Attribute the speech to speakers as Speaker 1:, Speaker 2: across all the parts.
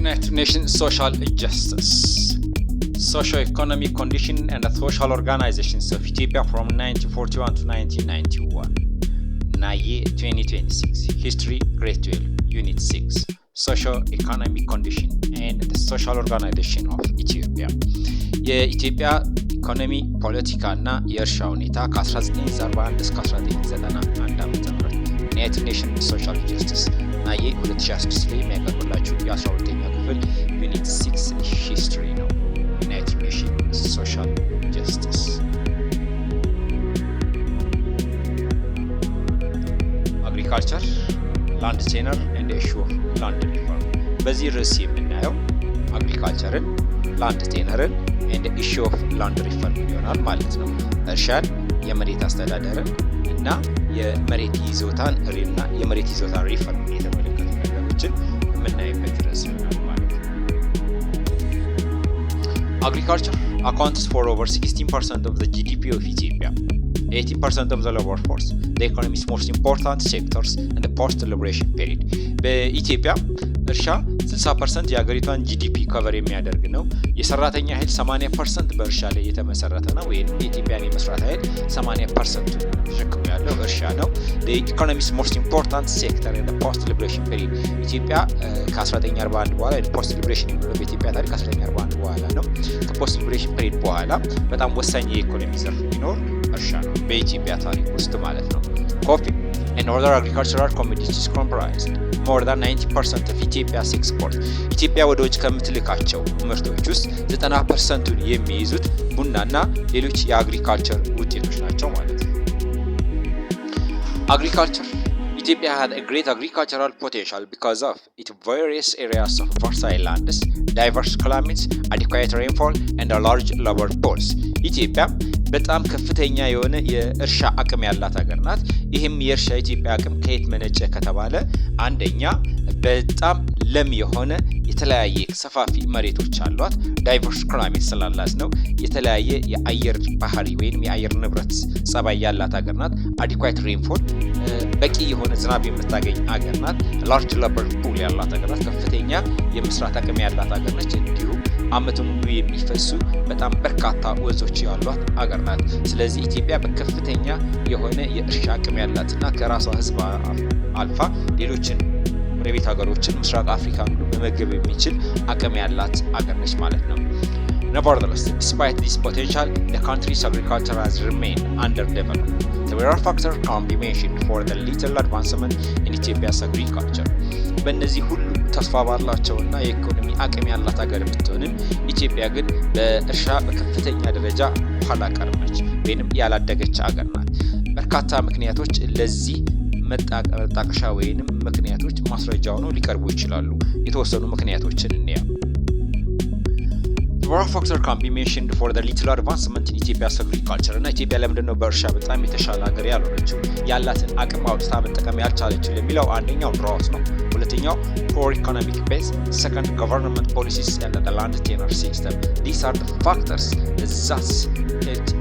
Speaker 1: United Nations Social Justice, Socio-Economic Condition and the Social Organizations of Ethiopia from 1941 to 1991. NAIE 2026, History, Grade 12, Unit 6, Socio-Economic Condition and the Social Organization of Ethiopia. የኢትዮጵያ ኢኮኖሚ ፖለቲካና የእርሻ ሁኔታ ከ1941 እስከ 1991 ዓ.ም ዩናይትድ ኔሽንስ ሶሻል ጀስቲስ ናዬ 2016 ላይ የሚያቀርብላችሁ የ12ኛ ክፍል ዩኒት 6 ሂስትሪ ነው። ዩናይትድ ኔሽንስ ሶሻል ጀስቲስ አግሪካልቸር ላንድ ቴነር ኤንድ ኢሹ ኦፍ ላንድ ሪፎርም። በዚህ ርዕስ የምናየው አግሪካልቸርን፣ ላንድ ቴነርን ኤንድ ኢሹ ኦፍ ላንድ ሪፎርም ይሆናል ማለት ነው። እርሻን፣ የመሬት አስተዳደርን እና የመሬት ይዞታን እና የመሬት ይዞታ ሪፎርም የተመለከቱ ነገሮችን የምናይበት ርዕስ ይሆናል ማለት ነው። Agriculture accounts for over 16% of the GDP of Ethiopia, 18% of the labor force, the economy's most important sectors and the post-liberation period. በኢትዮጵያ እርሻ 60% የሀገሪቷን ጂዲፒ ከቨር የሚያደርግ ነው። የሰራተኛ ኃይል 80% በእርሻ ላይ የተመሰረተ ነው። ወይም የኢትዮጵያን የመስራት ኃይል 80% ተሸክሞ ያለው እርሻ ነው። the economy's most important sector in the post liberation period ኢትዮጵያ ከ1941 በኋላ post liberation የሚለው በኢትዮጵያ ታሪክ 1941 በኋላ ነው። ከፖስት ሊበሬሽን ፔሪድ በኋላ በጣም ወሳኝ የኢኮኖሚ ዘርፍ ቢኖር እርሻ ነው በኢትዮጵያ ታሪክ ውስጥ ማለት ነው። coffee and other agricultural commodities comprised more than 90% of Ethiopia's export. ኢትዮጵያ ወደ ውጭ ከምትልካቸው ምርቶች ውስጥ 90%ን የሚይዙት ቡናና ሌሎች የአግሪካልቸር ውጤቶች ናቸው ማለት ነው። Agriculture. Ethiopia had a great agricultural potential because of its various areas of fertile lands, diverse climates, adequate rainfall, and a large labor force. ኢትዮጵያ በጣም ከፍተኛ የሆነ የእርሻ አቅም ያላት ሀገር ናት። ይህም የእርሻ ኢትዮጵያ አቅም ከየት መነጨ ከተባለ አንደኛ በጣም ለም የሆነ የተለያየ ሰፋፊ መሬቶች አሏት። ዳይቨርስ ክላይሜት ስላላት ነው። የተለያየ የአየር ባህሪ ወይንም የአየር ንብረት ጸባይ ያላት ሀገር ናት። አዲኳይት ሬንፎል በቂ የሆነ ዝናብ የምታገኝ ሀገር ናት። ላርጅ ሌበር ፑል ያላት ሀገር ናት። ከፍተኛ የመስራት አቅም ያላት ሀገር ነች። እንዲሁም ዓመቱን ሙሉ የሚፈሱ በጣም በርካታ ወንዞች ያሏት ሀገር ናት። ስለዚህ ኢትዮጵያ በከፍተኛ የሆነ የእርሻ አቅም ያላትና ከራሷ ሕዝብ አልፋ ሌሎችን ጎረቤት ሀገሮችን ምስራቅ አፍሪካን መመገብ የሚችል አቅም ያላት ሀገር ነች ማለት ነው። Nevertheless, despite this potential, the country's agriculture has remained underdeveloped. Several factors can be mentioned for the little advancement in Ethiopia's agriculture. በእነዚህ ሁሉ ተስፋ ባላቸውና የኢኮኖሚ አቅም ያላት ሀገር ብትሆንም ኢትዮጵያ ግን በእርሻ በከፍተኛ ደረጃ ኋላ ቀር ነች ወይንም ያላደገች ሀገር ናት። በርካታ ምክንያቶች ለዚህ መጣቀሻ ወይንም ምክንያቶች ማስረጃ ሆነው ሊቀርቡ ይችላሉ። የተወሰኑ ምክንያቶችን እንያ Several factors can be mentioned for the little advancement in Ethiopia's agriculture. እና ኢትዮጵያ ለምንድነው በእርሻ በጣም የተሻለ ሀገር ያልሆነችው ያላትን አቅም አውጥታ መጠቀም ያልቻለችው ለሚለው አንደኛው drought ነው። ሁለተኛው poor economic base, second government policies and the land tenure system. These are the factors that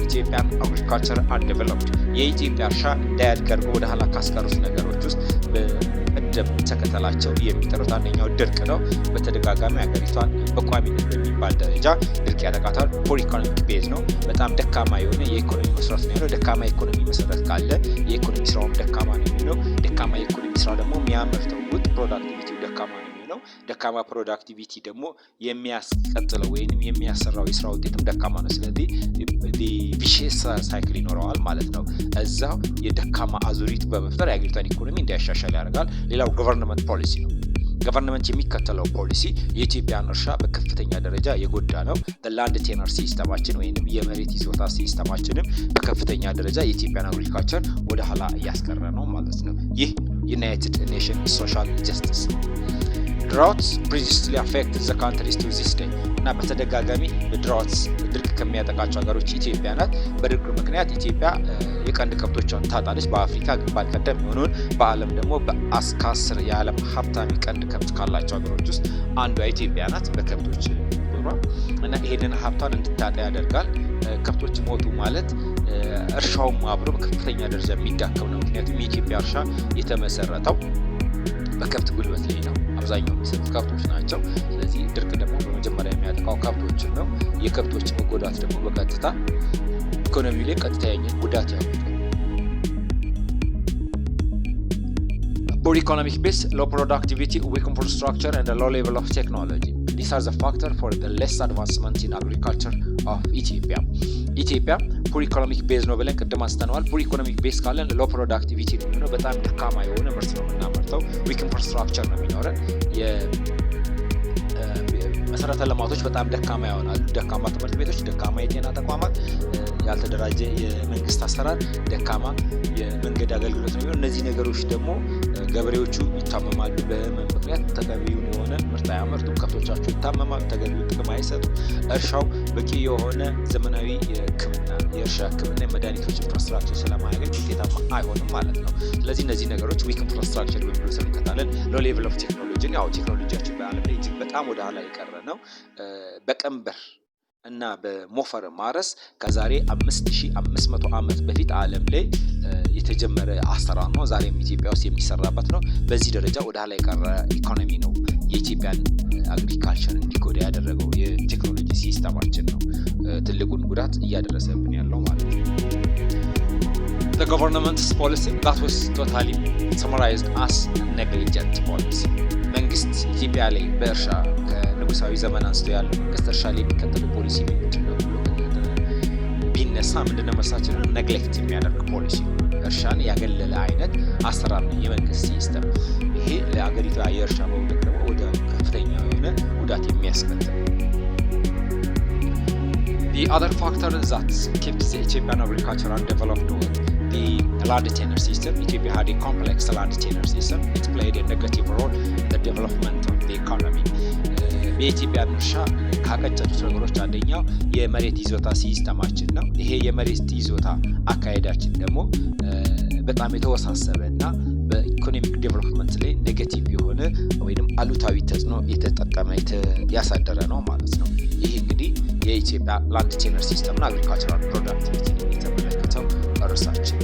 Speaker 1: Ethiopian agriculture undeveloped. የኢትዮጵያ እርሻ እንዳያድግ ወደ ኋላ ካስቀሩት ነገሮች ውስጥ በቀደም ተከተላቸው የሚጠሩት አንደኛው ድርቅ ነው። በተደጋጋሚ ሀገሪቷን በቋሚነት በሚባል ደረጃ ድርቅ ያጠቃታል። ፖር ኢኮኖሚክ ቤዝ ነው። በጣም ደካማ የሆነ የኢኮኖሚ መሰረት ነው ያለው። ደካማ የኢኮኖሚ መሰረት ካለ የኢኮኖሚ ስራውም ደካማ ነው የሚሆነው። ደካማ የኢኮኖሚ ስራ ደግሞ የሚያመርተው ውጥ ፕሮዳክቲቪቲው ደካማ ነው የሚሆነው። ደካማ ፕሮዳክቲቪቲ ደግሞ የሚያስቀጥለው ወይንም የሚያሰራው የስራ ውጤትም ደካማ ነው። ስለዚህ ቪሺየስ ሳይክል ይኖረዋል ማለት ነው። እዛው የደካማ አዙሪት በመፍጠር የአገሪቷን ኢኮኖሚ እንዲያሻሻል ያደርጋል። ሌላው ገቨርንመንት ፖሊሲ ነው። ገቨርንመንት የሚከተለው ፖሊሲ የኢትዮጵያን እርሻ በከፍተኛ ደረጃ የጎዳ ነው። ላንድ ቴነር ሲስተማችን ወይንም የመሬት ይዞታ ሲስተማችንም በከፍተኛ ደረጃ የኢትዮጵያን አግሪካልቸር ወደ ኋላ እያስቀረ ነው ማለት ነው። ይህ ዩናይትድ ኔሽንስ ሶሻል ጀስቲስ droughts previously affected the countries to this day እና በተደጋጋሚ በድራውትስ ድርቅ ከሚያጠቃቸው ሀገሮች ኢትዮጵያ ናት። በድርቅ ምክንያት ኢትዮጵያ የቀንድ ከብቶቿን ታጣለች። በአፍሪካ ግንባር ቀደም የሆነውን በዓለም ደግሞ በ10 የዓለም ሀብታም ቀንድ ከብት ካላቸው ሀገሮች ውስጥ አንዷ ኢትዮጵያ ናት በከብቶች ቁጥሯ እና ይሄንን ሀብቷን እንድታጣ ያደርጋል። ከብቶች ሞቱ ማለት እርሻውም አብሮ በከፍተኛ ደረጃ የሚዳከም ነው። ምክንያቱም የኢትዮጵያ እርሻ የተመሰረተው በከብት ጉልበት ላይ ነው አብዛኛው የሚሰሩት ከብቶች ናቸው። ስለዚህ ድርቅ ደግሞ በመጀመሪያ የሚያጠቃው ከብቶችን ነው። የከብቶች መጎዳት ደግሞ በቀጥታ ኢኮኖሚ ላይ ቀጥተኛ ጉዳት ያመጣል። Poor economic base, low productivity, weak infrastructure and a low level of technology. These are the factors for the less advancement in agriculture of Ethiopia. ኢትዮጵያ ፑር ኢኮኖሚክ ቤዝ ነው ብለን ቅድም አንስተነዋል። ፑር ኢኮኖሚክ ቤዝ ካለን ሎ ፕሮዳክቲቪቲ ነው፣ በጣም ደካማ የሆነ ምርት ነው የምናመርተው። ዊክ ኢንፍራስትራክቸር ነው የሚኖረን። መሰረተ ልማቶች በጣም ደካማ ይሆናሉ። ደካማ ትምህርት ቤቶች፣ ደካማ የጤና ተቋማት፣ ያልተደራጀ የመንግስት አሰራር፣ ደካማ የመንገድ አገልግሎት ነው። እነዚህ ነገሮች ደግሞ ገበሬዎቹ ይታመማሉ። በህመም ምክንያት ተገቢውን የሆነ ምርት አያመርቱም። ከብቶቻቸው ይታመማሉ፣ ተገቢውን ጥቅም አይሰጡም። እርሻው በቂ የሆነ ዘመናዊ የእርሻ ሕክምና የመድኃኒቶች ኢንፍራስትራክቸር ስለማያገኝ ውጤታማ አይሆንም ማለት ነው። ስለዚህ እነዚህ ነገሮች ዊክ ኢንፍራስትራክቸር በሚለው ስር እንከታለን። ሎ ሌቭል ኦፍ ቴክኖሎጂን ያው ቴክኖሎጂያችን በዓለም ላይ እጅግ በጣም ወደ ኋላ የቀረ ነው። በቀንበር እና በሞፈር ማረስ ከዛሬ 5500 ዓመት በፊት ዓለም ላይ የተጀመረ አሰራር ነው። ዛሬም ኢትዮጵያ ውስጥ የሚሰራበት ነው። በዚህ ደረጃ ወደ ኋላ የቀረ ኢኮኖሚ ነው የኢትዮጵያን አግሪካልቸር እንዲጎዳ ያደረገው የቴክኖሎጂ ሲስተማችን ነው ትልቁን ጉዳት እያደረሰብን ያለው ማለት ነው። The government's policy that was totally summarized as negligent policy. መንግስት ኢትዮጵያ ላይ በእርሻ ከንጉሳዊ ዘመን አንስቶ ያለው መንግስት እርሻ ላይ የሚከተለው ፖሊሲ ምንድነው ብሎ ቢነሳ ምንድነው መሳችን ነግሌክት የሚያደርግ ፖሊሲ፣ እርሻን ያገለለ አይነት አሰራር ነው የመንግስት ሲስተም። ይሄ ለሀገሪቷ የእርሻ መውደቅ ደግሞ ወደ ከፍተኛ የሆነ ጉዳት የሚያስከትል። The other factor that keeps the Ethiopian agriculture undeveloped was the land tenure system. Ethiopia had a complex land tenure system. It played a negative role in the development of the economy. በኢትዮጵያ እርሻ ካቀጨሉት ነገሮች አንደኛው የመሬት ይዞታ ሲስተማችን ነው። ይሄ የመሬት ይዞታ አካሄዳችን ደግሞ በጣም የተወሳሰበ እና በኢኮኖሚክ ዴቨሎፕመንት ላይ ኔጌቲቭ የሆነ ወይንም አሉታዊ ተጽዕኖ ያሳደረ ነው ማለት ነው። ይህ እንግዲህ የኢትዮጵያ ላንድ ቴነር ሲስተም እና አግሪካልቸራል ፕሮዳክቲቪቲ የተመለከተው ርዕሳችን